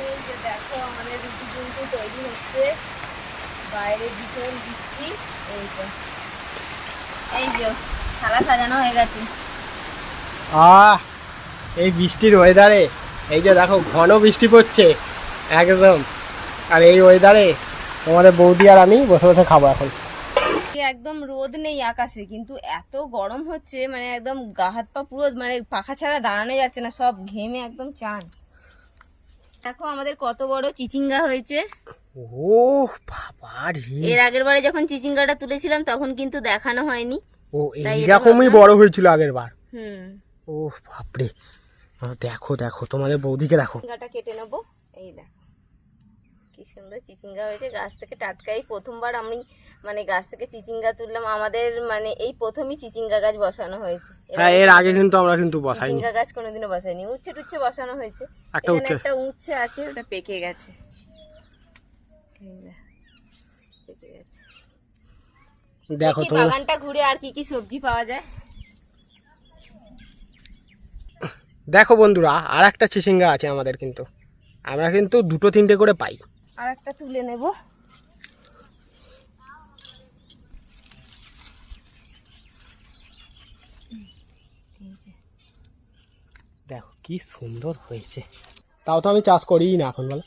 এই যে দেখো আমাদের রুটি কিন্তু তৈরি হচ্ছে, বাইরে ভীষণ বৃষ্টি। এই যে থালা সাজানো হয়ে গেছে। এই বৃষ্টির ওয়েদারে এই যে দেখো ঘন বৃষ্টি পড়ছে একদম, আর এই ওয়েদারে তোমাদের বৌদি আর আমি বসে বসে খাবো এখন। একদম রোদ নেই আকাশে, কিন্তু এত গরম হচ্ছে, মানে একদম গা হাত পা পুরো মানে পাখা ছাড়া দাঁড়ানো যাচ্ছে না, সব ঘেমে একদম চান। দেখো আমাদের কত বড় চিচিঙ্গা হয়েছে। ও বাবা রে, এর আগের বারে যখন চিচিঙ্গাটা তুলেছিলাম তখন কিন্তু দেখানো হয়নি। ও এইরকমই বড় হয়েছিল আগের বার। ও বাপরে, দেখো দেখো তোমাদের বৌদিকে দেখো। চিচিঙ্গাটা কেটে নেবো। এই দেখো কি সুন্দর চিচিঙ্গা হয়েছে গাছ থেকে টাটকাই। প্রথমবার আমি মানে গাছ থেকে চিচিঙ্গা তুললাম, আমাদের মানে এই প্রথমই চিচিঙ্গা গাছ বসানো হয়েছে। হ্যাঁ, এর আগে কিন্তু আমরা কিন্তু বসাইনি চিচিঙ্গা গাছ কোনোদিনও বসাইনি। উচ্ছে টুচ্ছে বসানো হয়েছে, একটা উচ্ছে আছে, ওটা পেকে গেছে। দেখো বাগানটা ঘুরে আর কি কি সবজি পাওয়া যায়। দেখো বন্ধুরা, আর একটা চিচিঙ্গা আছে আমাদের, কিন্তু আমরা কিন্তু দুটো তিনটে করে পাই। আর একটা তুলে নেব। দেখো কি সুন্দর হয়েছে, তাও তো আমি চাষ করিই না এখন, বলো।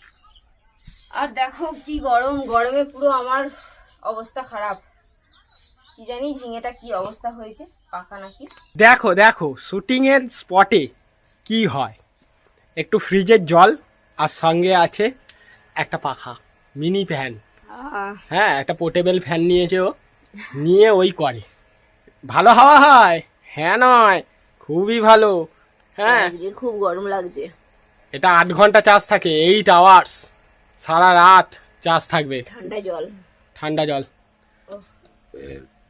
আর দেখো কি গরম, গরমে পুরো আমার অবস্থা খারাপ। কি জানি ঝিঙেটা কি অবস্থা হয়েছে, পাকা নাকি। দেখো দেখো শুটিং এর স্পটে কি হয়, একটু ফ্রিজের জল আর সঙ্গে আছে একটা পাখা মিনি ফ্যান। হ্যাঁ, একটা পোর্টেবল ফ্যান নিয়েছে ও, নিয়ে ওই করে। ভালো হাওয়া হয়, হ্যাঁ নয় খুবই ভালো। হ্যাঁ, খুব গরম লাগছে। এটা 8 ঘন্টা চার্জ থাকে, 8 আওয়ার্স, সারা রাত চার্জ থাকবে। ঠান্ডা জল, ঠান্ডা জল,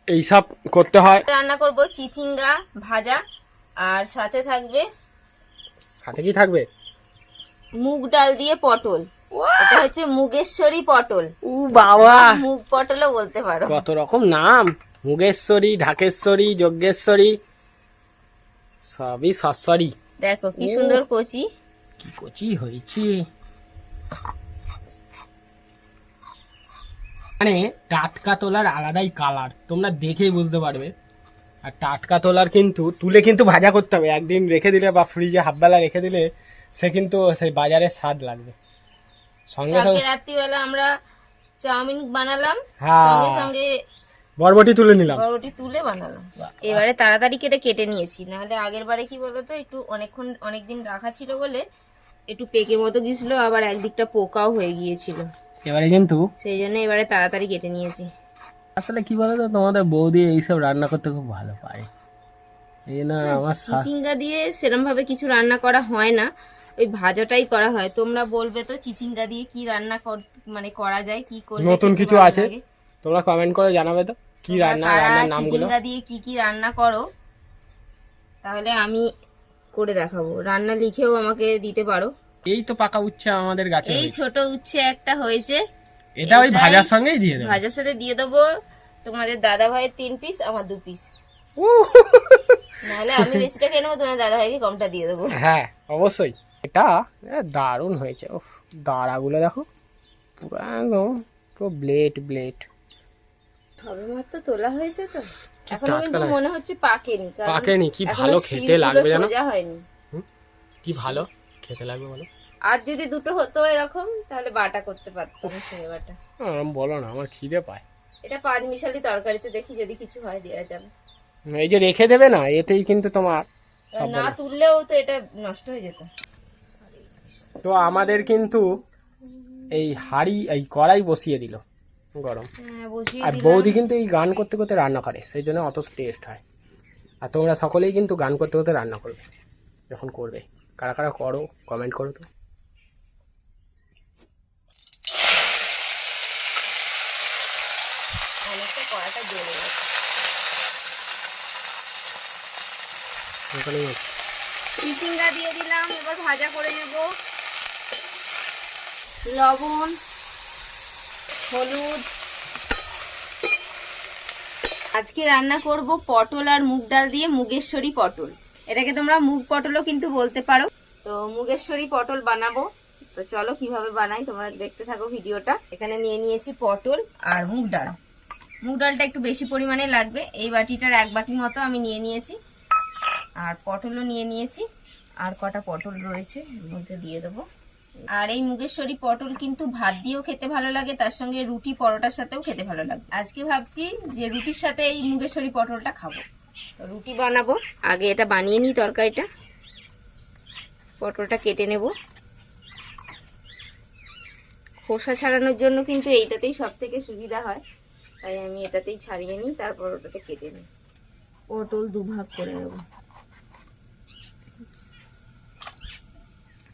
এইসব করতে হয়। রান্না করব চিচিঙ্গা ভাজা, আর সাথে থাকবে, সাথে কি থাকবে, মুগ ডাল দিয়ে পটল। এটা হচ্ছে মুগেশ্বরী পটল। ও বাবা, মুগ পটলও বলতে পারো। কত রকম নাম, মুগেশ্বরী, ঢাকেশ্বরী, যজ্ঞেশ্বরী, সবই সরসরি। দেখো কি সুন্দর কচি, কি কচি হয়েছে। মানে টাটকা তোলার আলাদাই কালার, তোমরা দেখেই বুঝতে পারবে। আর টাটকা তোলার কিন্তু তুলে কিন্তু ভাজা করতে হবে, একদিন রেখে দিলে বা ফ্রিজে হাফবেলা রেখে দিলে সে কিন্তু সেই বাজারের স্বাদ লাগবে। সঙ্গে সঙ্গে রাত্রিবেলা আমরা চাউমিন বানালাম, হ্যাঁ, সঙ্গে সঙ্গে বরবটি তুলে নিলাম, বরবটি তুলে বানালাম। এবারে তাড়াতাড়ি কেটে নিয়েছি, নাহলে আগের বারে কি বলতো একটু অনেকদিন রাখা ছিল বলে একটু পেকে মতো গিয়েছিল, আবার একদিকটা পোকাও হয়ে গিয়েছিল। এবারে কিন্তু সেই জন্য এবারে তাড়াতাড়ি কেটে নিয়েছি। আসলে কি বলতো, তোমাদের বৌদি এইসব রান্না করতে খুব ভালো পারে। এই না আমার চিচিঙ্গা দিয়ে সেরকম ভাবে কিছু রান্না করা হয় না, ওই ভাজাটাই করা হয়। তোমরা বলবে তো চিচিঙ্গা দিয়ে কি রান্না মানে করা যায়, কি করলে নতুন কিছু আছে তোমরা কমেন্ট করে জানাবে তো, কি রান্নার নামগুলো। চিচিঙ্গা দিয়ে কি কি রান্না করো, তাহলে আমি করে দেখাবো। রান্না লিখেও আমাকে দিতে পারো। এই তো পাকা উচ্ছে আমাদের গাছে, এই ছোট উচ্ছে একটা হয়েছে, এটা ওই ভাজার সঙ্গেই দিয়ে দেবো। ভাজার সাথে দিয়ে দেবো। তোমাদের দাদা ভাইয়ের 3 পিস, আমার 2 পিস। নাহলে আমি বেশিটা খেয়ে নেবো, তোমার দাদা ভাইকে কমটা দিয়ে দেবো। হ্যাঁ অবশ্যই, এটা দারুণ হয়েছে। ও দাঁড়াগুলো দেখো, পুরো একদম পুরো ব্লেড ব্লেড। সবে মাত্র তোলা হয়েছে তো, এখনো কিন্তু মনে হচ্ছে পাকেনি। পাকেনি, কি ভালো খেতে লাগবে জানো, সোজা হয়নি। কি ভালো খেতে লাগবে বলো। আর যদি দুটো হতো এরকম, তাহলে বাটা করতে পারতাম, ঝিঙে বাটা। বলো না, আমার খিদে পায়। এটা 5 মিশালি তরকারিতে দেখি যদি কিছু হয় দেওয়া যাবে। এই যে রেখে দেবে না, এতেই কিন্তু তোমার না তুললেও তো এটা নষ্ট হয়ে যেত। তো আমাদের কিন্তু এই হাঁড়ি এই কড়াই বসিয়ে দিল গরম, আর বৌদি কিন্তু এই গান করতে করতে রান্না করে, সেই জন্য অত টেস্ট হয়। আর তোমরা সকলেই কিন্তু গান করতে করতে রান্না করবে যখন করবে। কারা কারা করো কমেন্ট করো তো। চিচিঙ্গা দিয়ে দিলাম, এবার ভাজা করে নেব। লবণ, হলুদ। আজকে রান্না করব পটল আর মুগ ডাল দিয়ে, মুগেশ্বরী পটল। এটাকে তোমরা মুগ পটলও কিন্তু বলতে পারো। তো মুগেশ্বরী পটল বানাবো, তো চলো কিভাবে বানাই তোমরা দেখতে থাকো ভিডিওটা। এখানে নিয়ে নিয়েছি পটল আর মুগ ডাল। মুগ ডালটা একটু বেশি পরিমাণে লাগবে, এই বাটিটার 1 বাটি মতো আমি নিয়ে নিয়েছি। আর পটলও নিয়ে নিয়েছি, আর কটা পটল রয়েছে এর মধ্যে দিয়ে দেবো। আর এই মুগেশ্বরী পটল কিন্তু ভাত দিয়েও খেতে ভালো লাগে, তার সঙ্গে রুটি পরোটার সাথেও খেতে ভালো লাগে। আজকে ভাবছি যে রুটির সাথে এই মুগেশ্বরী পটলটা খাবো। রুটি বানাবো, আগে এটা বানিয়ে নিই তরকারিটা। পটলটা কেটে নেব, খোসা ছাড়ানোর জন্য কিন্তু এইটাতেই সব থেকে সুবিধা হয়, তাই আমি এটাতেই ছাড়িয়ে নিই, তারপর ওটাতে কেটে নিই। পটল দুভাগ করে নেব।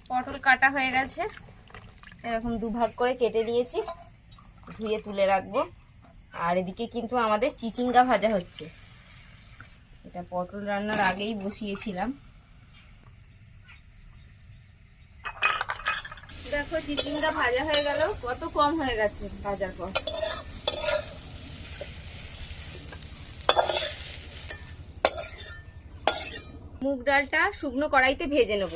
পটল কাটা হয়ে গেছে, এরকম দুভাগ করে কেটে নিয়েছি, ধুয়ে তুলে রাখবো। আর এদিকে কিন্তু আমাদের চিচিঙ্গা ভাজা হচ্ছে, এটা পটল রান্নার আগেই বসিয়েছিলাম। দেখো চিচিঙ্গা ভাজা হয়ে গেল, কত কম হয়ে গেছে ভাজার পর। মুগ ডালটা শুকনো কড়াইতে ভেজে নেব।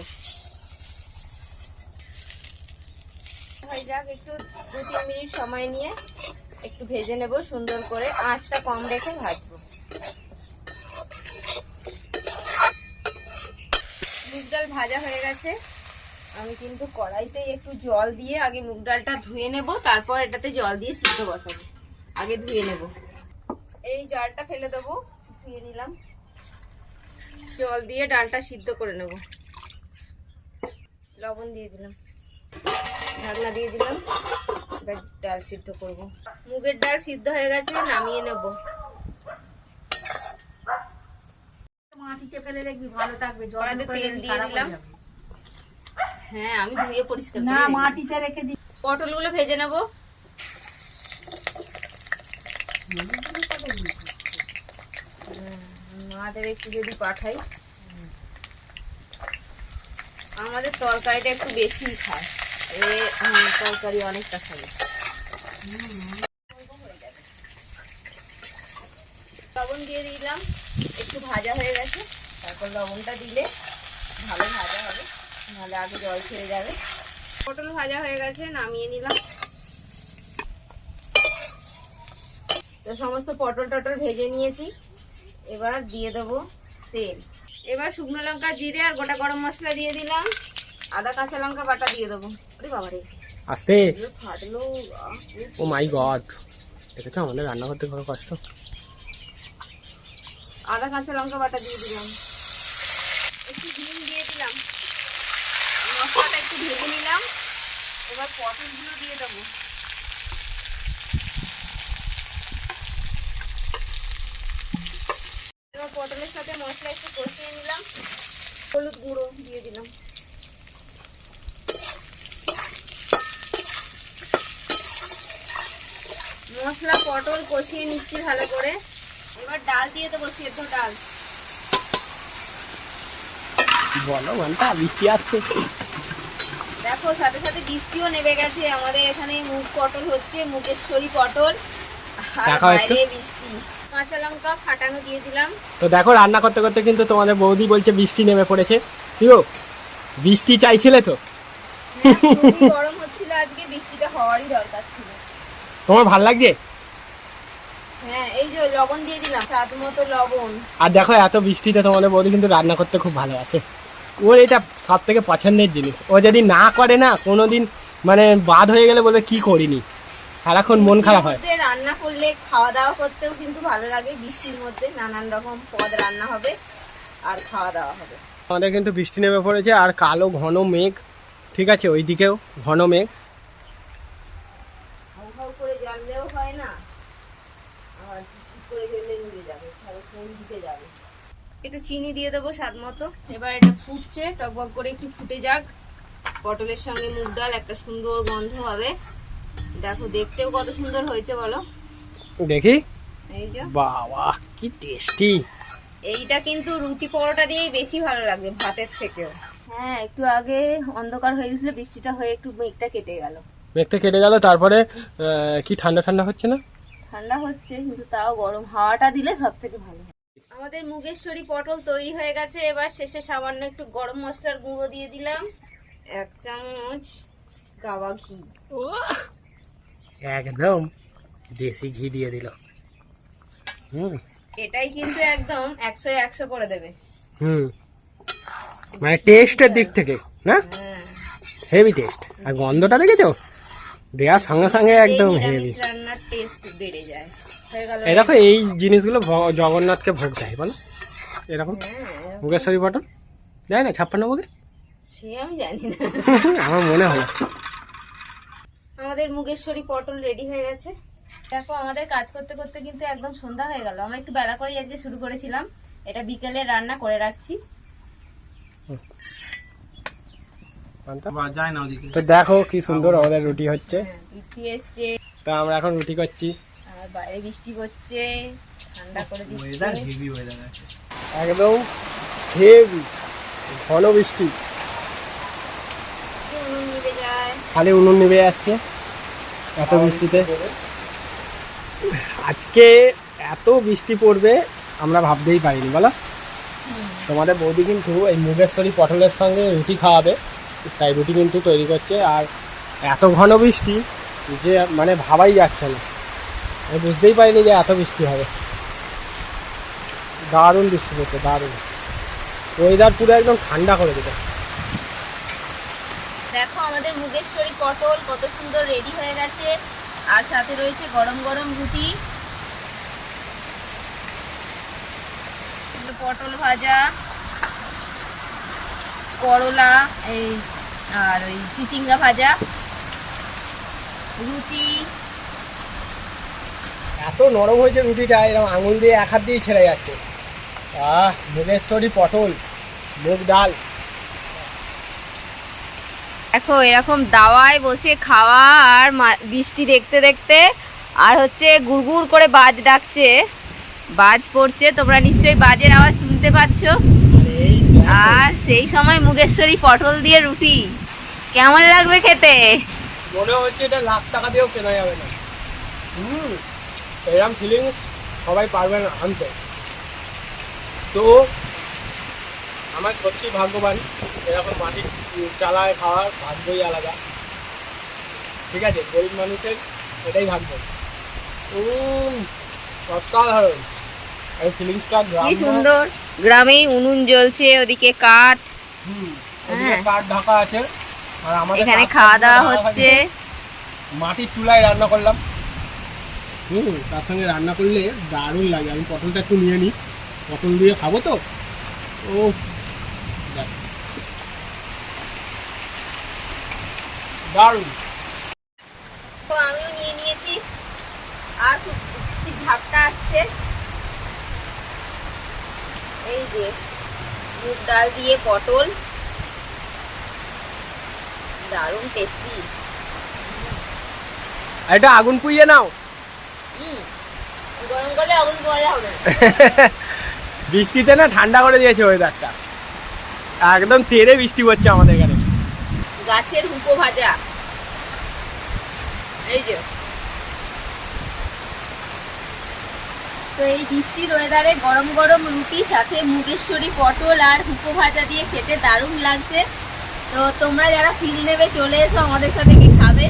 হয়ে যাক, একটু 2-3 মিনিট সময় নিয়ে একটু ভেজে নেব সুন্দর করে, আঁচটা কম রেখে ভাজবো। মুগ ডাল ভাজা হয়ে গেছে, আমি কিন্তু কড়াইতে একটু জল দিয়ে আগে মুগ ডালটা ধুয়ে নেব, তারপর এটাতে জল দিয়ে সিদ্ধ বসাবো। আগে ধুয়ে নেব, এই জলটা ফেলে দেবো, ধুয়ে নিলাম। জল দিয়ে ডালটা সিদ্ধ করে নেব। লবণ দিয়ে দিলাম, ঢাকনা দিয়ে দিলাম, এবার ডাল সিদ্ধ করব। মুগের ডাল সিদ্ধ হয়ে গেছে, নামিয়ে নেব। মাটিতে ফেলে রাখবি, ভালো থাকবে। কড়াইতে তেল দিয়ে দিলাম। হ্যাঁ আমি ধুয়ে পরিষ্কার না, করে মাটিতে রেখে দি। পটলগুলো ভেজে নেব। মাদের একটু যদি পাঠাই, আমাদের তরকারিটা একটু বেশি খায়, তরকারি অনেকটা খাবে। লবণ দিয়ে দিলাম, একটু ভাজা হয়ে গেছে, তারপর লবণটা দিলে ভালো ভাজা হবে, নাহলে আগে জল ছেড়ে যাবে। পটল ভাজা হয়ে গেছে, নামিয়ে নিলাম। তো সমস্ত পটল টটল ভেজে নিয়েছি, এবার দিয়ে দেবো তেল। এবার শুকনো লঙ্কা, জিরে আর গোটা গরম মশলা দিয়ে দিলাম, আদা কাঁচা লঙ্কা বাটা দিয়ে দেবো। আরে বাবারে আস্তে, ফাটলো। ও মাই গড, দেখেছো আমাদের রান্না করতে কত কষ্ট। আদা কাঁচা লঙ্কা বাটা দিয়ে দিলাম, একটু হিং দিয়ে দিলাম, মশলাটা একটু ভেজে নিলাম। এবার পটলগুলো দিয়ে দেবো। এবার পটলের সাথে মশলা একটু কষিয়ে নিলাম, হলুদ গুঁড়ো দিয়ে দিলাম। মশলা পটল কষিয়ে নিচ্ছি ভালো করে। এবার ডাল দিয়ে দেবো, সেদ্ধ ডাল। বলো ঘন্টা বৃষ্টি আসছে। দেখো সাথে সাথে বৃষ্টিও নেমে গেছে, আমাদের এখানে মুগ পটল হচ্ছে, মুগেশ্বরী পটল, আর দেখা হচ্ছে। বাইরে বৃষ্টি। কাঁচা লঙ্কা ফাটানো দিয়ে দিলাম। তো দেখো রান্না করতে করতে কিন্তু তোমাদের বৌদি বলছে বৃষ্টি নেমে পড়েছে। কি গো, বৃষ্টি চাইছিলে তো? হ্যাঁ, খুবই গরম হচ্ছিল আজকে, বৃষ্টিটা হওয়ারই দরকার ছিল। তোমার ভাল লাগছে? হ্যাঁ, এই যে লবণ দিয়ে দিলাম, স্বাদ মতো লবণ। আর দেখো এত বৃষ্টিতে তোমাদের বৌদি কিন্তু রান্না করতে খুব ভালোবাসে, ওর এটা সব থেকে পছন্দের জিনিস। ও যদি না করে না কোনোদিন, মানে বাদ হয়ে গেলে বলে কি করিনি, সারাক্ষণ মন খারাপ হয়। বৃষ্টির মধ্যে রান্না করলে খাওয়া দাওয়া করতেও কিন্তু ভালো লাগে। বৃষ্টির মধ্যে নানান রকম পদ রান্না হবে আর খাওয়া দাওয়া হবে। আমাদের কিন্তু বৃষ্টি নেমে পড়েছে, আর কালো ঘন মেঘ, ঠিক আছে ওই দিকেও ঘন মেঘ। হাউ হাউ করে জ্বাললেও হয় না, আবার কি করে জ্বললে নিভে যাবে, তাহলে কোন দিকে যাবে। একটু চিনি দিয়ে দেবো স্বাদ মতো। এবার এটা ফুটছে, টকবক করে একটু ফুটে যাক। পটলের সঙ্গে মুগ ডাল একটা সুন্দর গন্ধ হবে। দেখো দেখতেও কত সুন্দর হয়েছে বলো। দেখি, এই যে বাবা কি টেস্টি। এইটা কিন্তু রুটি পরোটা দিয়েই বেশি ভালো লাগবে ভাতের থেকেও। হ্যাঁ, একটু আগে অন্ধকার হয়ে গেছিল, বৃষ্টিটা হয়ে একটু মেঘটা কেটে গেল। মেঘটা কেটে গেল, তারপরে কি ঠান্ডা ঠান্ডা হচ্ছে না? ঠান্ডা হচ্ছে কিন্তু তাও গরম হাওয়াটা দিলে সব থেকে ভালো হয়। আমাদের মুগেশ্বরী পটল তৈরি হয়ে গেছে। এবার শেষে সামান্য একটু গরম মশলার গুঁড়ো দিয়ে দিলাম, 1 চামচ। গাওয়া ঘি। একদম দেশি ঘি দিয়ে দিল। এটাই কিন্তু একদম 100 করে দেবে। মানে টেস্টের দিক থেকে না হ্যাঁ, হেভি টেস্ট। আর গন্ধটা দেখেছো, দেওয়ার সঙ্গে সঙ্গে একদম হেভি। নিরামিষ রান্নার টেস্ট বেড়ে যায়। হয়ে গেল। এই দেখো, এই জিনিসগুলো জগন্নাথকে ভোগ দেয় বলো, এরকম হ্যাঁ, মুগেশ্বরী পটল যায় না 56 ভোগে? সে আমি জানি না। আমার মনে হলো। আমাদের মুগেশ্বরী পটল রেডি হয়ে গেছে। দেখো, আমাদের কাজ করতে করতে কিন্তু একদম সন্ধ্যা হয়ে গেল। আমরা একটু বেলা করেই আজকে শুরু করেছিলাম। এটা বিকেলে রান্না করে রাখছি। তো দেখো কি সুন্দর আমাদের রুটি হচ্ছে। পিঠি এসছে, তো আমরা এখন রুটি করছি। আর বাইরে বৃষ্টি করছে, ঠান্ডা করে দিচ্ছে। একদম হেভি ঘন বৃষ্টি, উনুন নিভে যায়। খালি উনুন নিভে যাচ্ছে এত বৃষ্টিতে। আজকে এত বৃষ্টি পড়বে আমরা ভাবতেই পারিনি বলো। তোমাদের বৌদি কিন্তু এই মুগেশ্বরী পটলের সঙ্গে রুটি খাওয়াবে, তাই রুটি কিন্তু তৈরি করছে। আর এত ঘন বৃষ্টি যে মানে ভাবাই যাচ্ছে না, আমি বুঝতেই পারিনি যে এত বৃষ্টি হবে। দারুণ বৃষ্টি পড়ছে, দারুণ। ওয়েদার পুরো একদম ঠান্ডা করে দিল। দেখো, আমাদের মুগেশ্বরী পটল কত সুন্দর রেডি হয়ে গেছে। আর সাথে রয়েছে গরম গরম রুটি, পটল ভাজা, করলা এই আর ওই চিচিঙ্গা ভাজা, রুটি। এত নরম হয়েছে রুটিটা, এরকম আঙুল দিয়ে এক হাত দিয়ে ছেড়ে যাচ্ছে। মুগেশ্বরী পটল, মুগ ডাল। দেখো, এরকম দাওয়ায় বসে খাওয়া আর বৃষ্টি দেখতে দেখতে, আর হচ্ছে গুড়গুড় করে বাজ ডাকছে, বাজ পড়ছে। তোমরা নিশ্চয়ই বাজের আওয়াজ শুনতে পাচ্ছ। আর সেই সময় মুগেশ্বরী পটল দিয়ে রুটি কেমন লাগবে খেতে? মনে হচ্ছে এটা লাখ টাকা দিয়েও কেনা যাবে না। এরকম ফিলিংস সবাই পারবে না আনতে। তো আমার সত্যি ভাগ্যবান, এরকম মাটির চালায় খাওয়ার ভাগ্যই আলাদা। ঠিক আছে, গরিব মানুষের এটাই ভাগ্য। অসাধারণ এই ফিলিংসটা। কি সুন্দর, গ্রামেই উনুন জ্বলছে, ওদিকে কাঠ, ওদিকে কাঠ ঢাকা আছে। আর আমাদের এখানে খাওয়া দাওয়া হচ্ছে। মাটির চুলায় রান্না করলাম। তার সঙ্গে রান্না করলে দারুণ লাগে। আমি পটলটা একটু নিয়ে নিই, পটল দিয়ে খাবো তো। ও দারুণ। তো আমিও নিয়ে নিয়েছি। আর খুব ঝাপটা আসছে। এই যে মুগ ডাল দিয়ে পটল, দারুণ টেস্টি। এটা আগুন পুইয়ে নাও। গরম করলে আগুন পোড়া হবে না। বৃষ্টিতে না ঠান্ডা করে দিয়েছে ওয়েদারটা, একদম তেড়ে বৃষ্টি পড়ছে আমাদের এখানে। গাছের হুঁকো ভাজা, এই যে। তো এই বৃষ্টির ওয়েদারে গরম গরম রুটি সাথে মুগেশ্বরী পটল আর হুঁকো ভাজা দিয়ে খেতে দারুণ লাগছে। তো তোমরা যারা ফিল নেবে চলে এসো আমাদের সাথে, কি খাবে।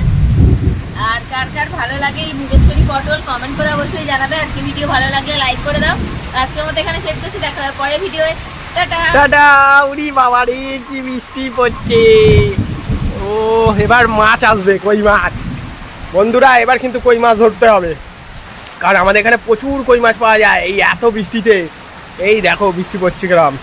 আর কার কার ভালো লাগে এই মুগেশ্বরী পটল কমেন্ট করে অবশ্যই জানাবে। আজকে ভিডিও ভালো লাগলে লাইক করে দাও। আজকের মতো এখানে শেষ করছি, দেখা হবে পরের ভিডিওয়ে। Tata tata. উড়ি বাবারে কি বৃষ্টি পড়ছে। ও এবার মাছ আসবে, কই মাছ। বন্ধুরা এবার কিন্তু কই মাছ ধরতে হবে, কারণ আমাদের এখানে প্রচুর কই মাছ পাওয়া যায় এই এত বৃষ্টিতে। এই দেখো বৃষ্টি পড়ছে গ্রাম।